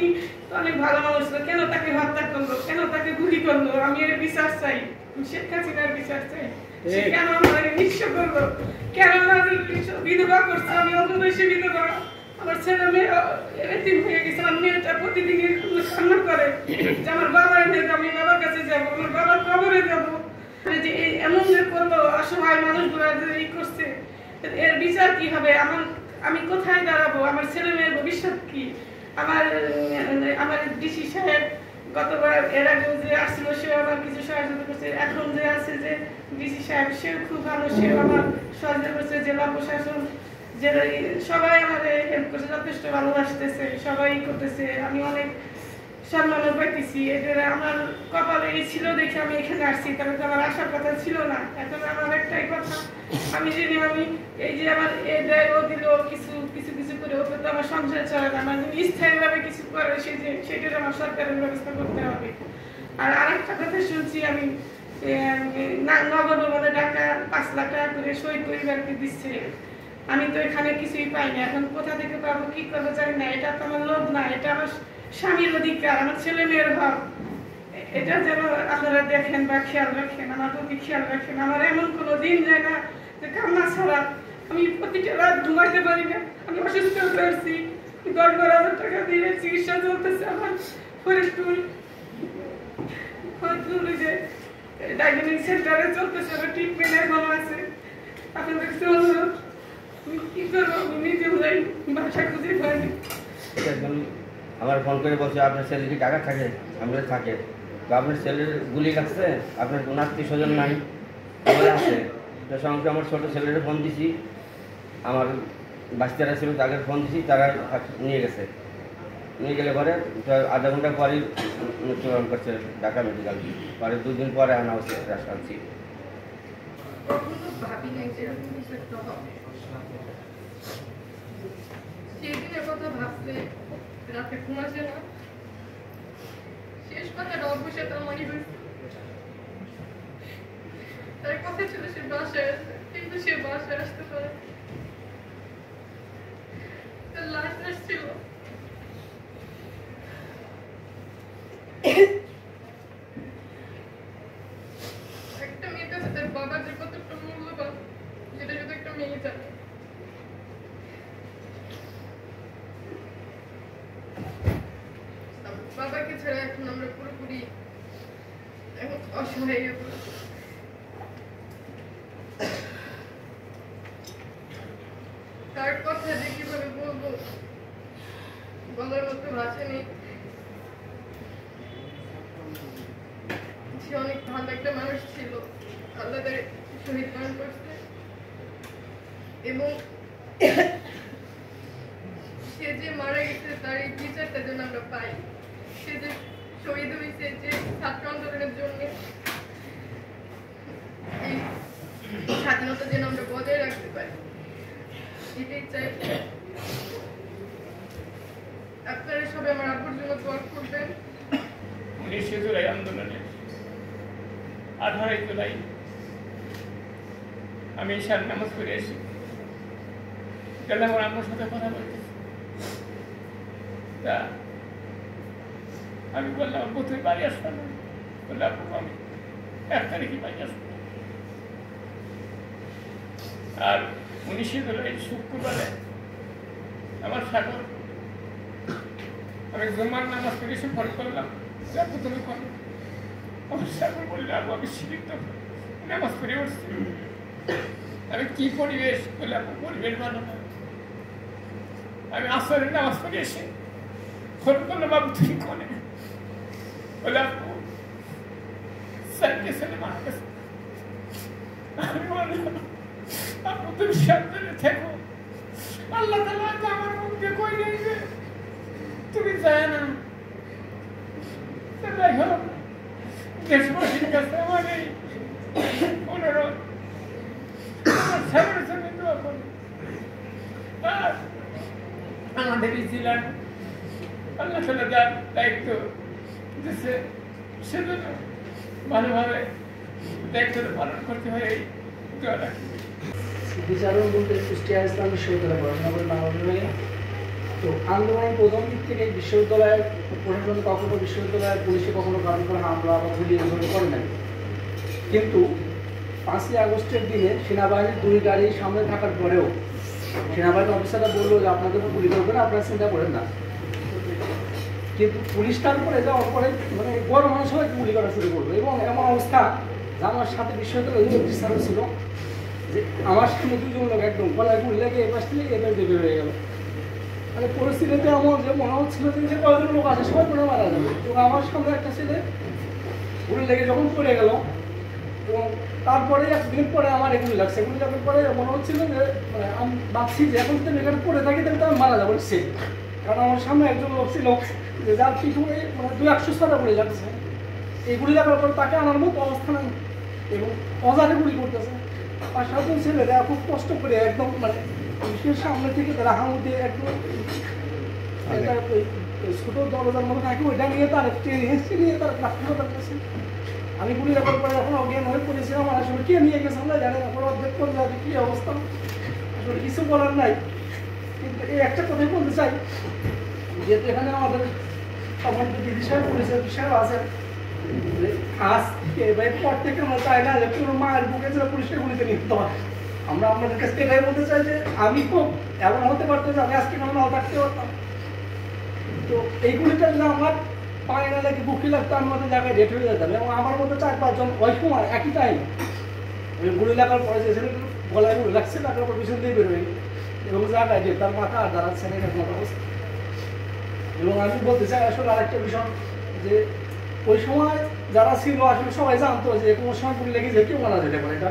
উনি অনেক ভালো মানুষ ছিল, কেন তাকে হত্যা করলো, কেন তাকে গুলি করলো? আমি এর বিচার চাই, শেখ হাসিনার বিচার চাই। সে কেন আমাকে নিঃস্ব করলো, কেন আমাকে বিধবা করছে? আমি অল্প বয়সে বিধবা, আমার ছেলে মেয়ে এতিম হয়ে গেছে। আমার মেয়েটা প্রতিদিন কান্না করে যে আমার বাবা এনে, আমি বাবার কাছে যাবো, আমার বাবার কবরে যাবো। যে এমন যে করলো, অসহায় মানুষগুলো যে এই করছে, এর বিচার কি হবে? আমি কোথায় দাঁড়াবো? আমার ছেলে মেয়ের ভবিষ্যৎ কি? আমার ডিসি সাহেব গতবার এর আগে যে আসছিল, সে আমার কিছু সহযোগিতা করছে। এখন যে আছে যে ডিসি সাহেব, সেও খুব ভালো, সেও আমার সহযোগিতা করছে। জেলা প্রশাসন, সবাই আমাদের হেল্প করছে, যথেষ্ট ভালোবাসতেছে, সবাই করতেছে। আমি অনেক সম্মানও পাইতেছি। এটা আমার কপালে ছিল দেখে আমি এখানে আসছি, তাহলে তো আমার আসার কথা ছিল না। এখন আমার একটাই কথা, আমি যদি এই যে আমার এ দেয় ও দিল, কিছু কিছু কিছু করে, ওকে তো আমার সংসার চলে না। আমার যদি স্থায়ীভাবে কিছু করে, সেটার আমার সরকারের ব্যবস্থা করতে হবে। আর আরেকটা কথা শুনছি আমি, নগদ মানে টাকা 5 লাখ টাকা করে শহীদ পরিবারকে দিচ্ছে। আমি তো এখানে কিছুই পাইনি, এখন কোথা থেকে পাবো, কি করবো জানি না। এটা তো আমার লোভ না, এটা আমার স্বামীর অধিকার, আমার ছেলে মেয়ের হক। এটা যেন আপনারা দেখেন বা খেয়াল রাখেন, আমার প্রতি খেয়াল রাখেন। আমার এমন কোনো দিন যায় না যে কান্না ছাড়া আমি প্রতিটা রাত ঘুমাইতে পারি না। আমি অসুস্থ হয়ে আসছি, 10-12 হাজার টাকা দিয়ে চিকিৎসা চলতেছে আমার। ফরিদপুর যে ডায়াগনস্টিক সেন্টারে চলতেছে, আমার ট্রিটমেন্ট এখনো আছে। আপনাদের কাছে অনুরোধ, কি করবো আমি নিজেও যাই, বাসা খুঁজে পাইনি। আমার ফোন করে বলছে আপনার ছেলে কি টাকা থাকে? আমরা থাকে তো আপনার ছেলের গুলি লাগছে, আপনার কোনো আত্মীয় স্বজন নাই? আমার আছে। তো সঙ্গে আমার ছোটো ছেলের ফোন দিছি, আমার বাচ্চারা ছিল তাদের ফোন দিছি, তারা নিয়ে গেছে। নিয়ে গেলে পরে আধা ঘন্টা পরেই মৃত্যুবরণ করছে ঢাকা মেডিকেল। পরে 2 দিন পরে আনা হচ্ছে রাজশাহী। সেদিনের কথা ভাবলে রাতে ঘুম আসে না। শেষ কথাটা অবশ্যই তার মনে হয়েছে, তার কথা ছিল সে বাসায় আসবে, কিন্তু সে বাসায় আসতে পারে। তার লাশ ছিল একটা মেয়ের কাছে তার বাবা যে কতটা মূল্যবান, যেটা শুধু একটা মেয়ে জানে। বাবাকে ছাড়া এখন আমরা পুরোপুরি এখন অসহায় হয়ে পড়েছি। তার কথা যে কিভাবে বলবো, বলার মতো ভাষা নেই। সে অনেক ভালো একটা মানুষ ছিল, আল্লাহ তার শহীদ পালন করছে। এবং সে যে মারা গেছে তার এই বিচারটা যেন আমরা পাই। সে যে শহীদ হয়েছে যে ছাত্র আন্দোলনের জন্য, এই স্বাধীনতা যেন আমরা বজায় রাখতে পারি, এটাই চাই। আপনারা সবাই আমার আব্বুর জন্য দোয়া করবেন। 19 জুলাই আন্দোলনে 18 জুলাই আমি ঈশার নামাজ পড়ে এসি, গেলাম আমার আম্মুর সাথে কথা বলতেছি। তা আমি বললাম, আব্বু তুই বাড়ি আসবো না? বললাম, আব্বু আমি 1 তারিখে বাড়ি আসবো। আর 19 জুলাই শুক্রবারে আমার সাগর, আমি জুম্মার নামাজ পড়ে এসে ফোন করলাম, আব্বু তুমি কর। আমার সাগর বললে, আব্বু আমি সীমিত নামাজ পড়ে উঠছি। আমি কি পরিবেশ? বললে, আব্বু পরিবেশ ভালো না। আমি আসরের নামাজ পড়ে এসে ফোন করলাম, আব্বু তুমি কনে? বলে, আব্বু 4টে ছেলে মারা গেছে। আমি বললাম, আব্বু তুমি সাবধানে থেকো, আল্লাহ তাআলা আমার মুখে কই দিয়েছে তুমি যায় না। যাই হোক, দেশবাসীর কাছে আমার এই অনুরোধ, আমার ছেলের সঙ্গে দোয়া করুন। আর আমাদের ছিলেন আল্লাহ তাআলা যার দায়িত্ব দিচ্ছে, সেজন্য ভালোভাবে দায়িত্বটা পালন করতে হয়, এই দোয়া রাখি। বিচারক বলতে কুষ্টিয়া ইসলামের সহিত পড়াশোনা করে বাংলা বিভাগে তো আন্দোলনের প্রথম দিক থেকে বিশ্ববিদ্যালয়ের প্রশাসন কখনো বিশ্ববিদ্যালয়ের পুলিশে কখনো কারণ করে হামলা বা গুলি এগুলো করে নাই, কিন্তু 5ই আগস্টের দিনে সেনাবাহিনীর 2 গাড়ি সামনে থাকার পরেও সেনাবাহিনীর অফিসাররা বললো যে আপনাদের গুলি করবে না, আপনারা চিন্তা করেন না। কিন্তু পুলিশ তারপরে যাওয়ার পরে মানে বড় মানুষ সবাইকে গুলি করা শুরু করলো, এবং এমন অবস্থা যে আমার সাথে বিশ্ববিদ্যালয়ের অফিসারও ছিল যে আমার সামনে 2 জন লোক একদম গলায় গুলি লাগে এ পাশ থেকে এবার বের হয়ে গেল। মানে পরিস্থিতিতে এমন যে মনে হচ্ছিল যে কয়েকজন লোক আছে সবাই পড়ে মারা যাবে, এবং আমার সামনে একটা ছেলে গুলি লেগে যখন পড়ে গেল, এবং তারপরে 1 মিনিট পরে আমার এগুলি লাগছে, এগুলি লাগার পরে মনে হচ্ছিল যে মানে আমি ভাবছি যে এখন যদি এখানে পড়ে থাকি তাহলে তো আমি মারা যাবো সে, কারণ আমার সামনে একজন লোক ছিল যে যার পিছনে মানে 200 ছটা গুলি লাগছে। এইগুলি লাগার পরে তাকে আনার মতো অবস্থা নেই, এবং অজারে গুলি করতেছে। 5-7 ছেলেরা খুব কষ্ট করে একদম মানে পুলিশের সামনে থেকে তারা হামু দিয়ে একদম একটা ছোট দরজার মতো থাকে ওইটা নিয়ে তার নিয়ে তার হাসপাতাল গেছে। আমি গুলি লাগার পরে যখন অজ্ঞান হয়ে পড়েছিলাম, আমার আসলে কে নিয়ে গেছে আমরা জানি না, পরে অর্ধেক করে যাবে কী অবস্থা আসলে কিছু বলার নাই। কিন্তু এই একটা কথাই বলতে চাই, যেহেতু এখানে আমাদের তখন দিদি সাহেব পুলিশের বিষয় আছে, আজ পর থেকে আমরা চাই না যে কোনো মায়ের বুকে যে পুলিশকে গুলিতে নিতে হয়। আমরা আমাদের কাছে এটাই বলতে চাই যে আমি খুব এমন হতে পারতো যে আমি আজকে কেমন নাও থাকতে পারতাম, তো এইগুলিটা যদি আমার পায়ে না লাগে বুকে লাগতো আমি মতো জায়গায় ডেট হয়ে যেতাম। এবং আমার মতো 4-5 জন ওই সময় একই টাইম ওই গুলি লাগার পরে যে ছেলে গলায় গুলি লাগছে লাগার পর পিছন দিয়ে বেরোয় এবং জায়গায় যে তার মাথা আর দাঁড়াচ্ছে না এরকম অবস্থা। এবং আমি বলতে চাই আসলে আরেকটা বিষয় যে ওই সময় যারা ছিল আসলে সবাই জানতো যে কোনো সময় গুলি লেগে যে কেউ মারা যেতে পারে। এটা